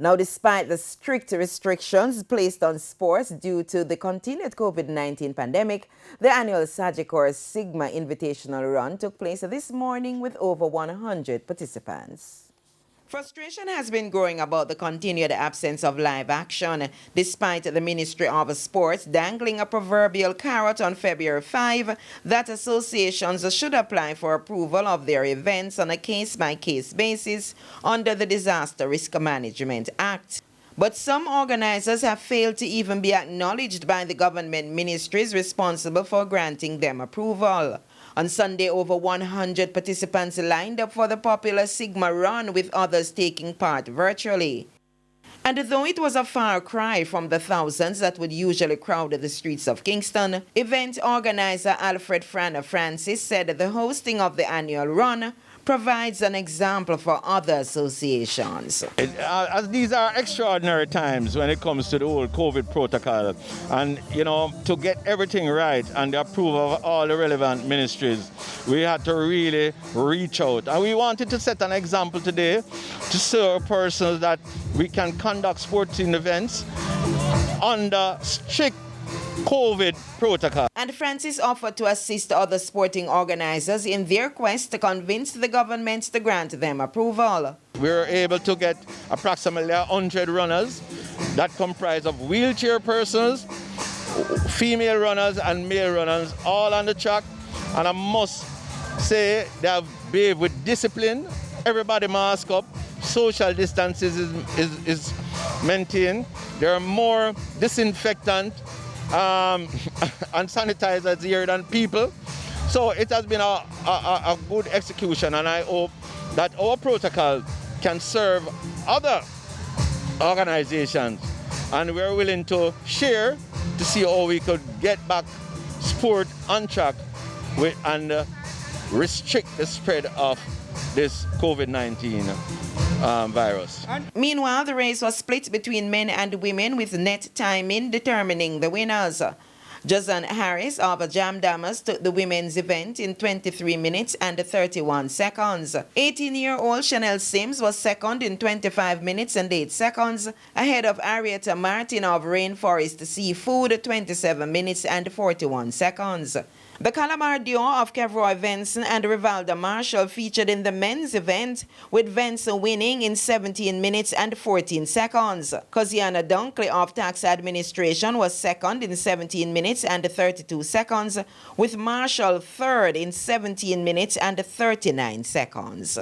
Now, despite the strict restrictions placed on sports due to the continued COVID-19 pandemic, the annual Sagicor Sigma Invitational Run took place this morning with over 100 participants. Frustration has been growing about the continued absence of live action, despite the Ministry of Sports dangling a proverbial carrot on February 5 that associations should apply for approval of their events on a case-by-case basis under the Disaster Risk Management Act. But some organizers have failed to even be acknowledged by the government ministries responsible for granting them approval. On Sunday, over 100 participants lined up for the popular Sigma Run, with others taking part virtually. And though it was a far cry from the thousands that would usually crowd the streets of Kingston, event organizer Alfred Francis said the hosting of the annual run provides an example for other associations. As these are extraordinary times when it comes to the whole COVID protocol, and to get everything right and the approval of all the relevant ministries, we had to really reach out. And we wanted to set an example today to show persons that we can conduct sporting events under strict COVID protocol. And Francis offered to assist other sporting organizers in their quest to convince the government to grant them approval. We were able to get approximately 100 runners that comprise of wheelchair persons, female runners and male runners, all on the track. And I must say they have behaved with discipline. Everybody mask up. Social distance is maintained. There are more disinfectant and sanitizers here than people. So it has been a good execution, and I hope that our protocol can serve other organizations, and we're willing to share to see how we could get back sport on track and restrict the spread of this COVID-19 virus. Meanwhile, the race was split between men and women, with net timing determining the winners. Jazan Harris of Jamdamas took the women's event in 23 minutes and 31 seconds. 18-year-old Chanel Sims was second in 25 minutes and 8 seconds, ahead of Arietta Martin of Rainforest Seafood, 27 minutes and 41 seconds. The Calabar duo of Kevroy Venson and Rivalda Marshall featured in the men's event, with Venson winning in 17 minutes and 14 seconds. Kosiana Dunkley of Tax Administration was second in 17 minutes and 32 seconds, with Marshall third in 17 minutes and 39 seconds.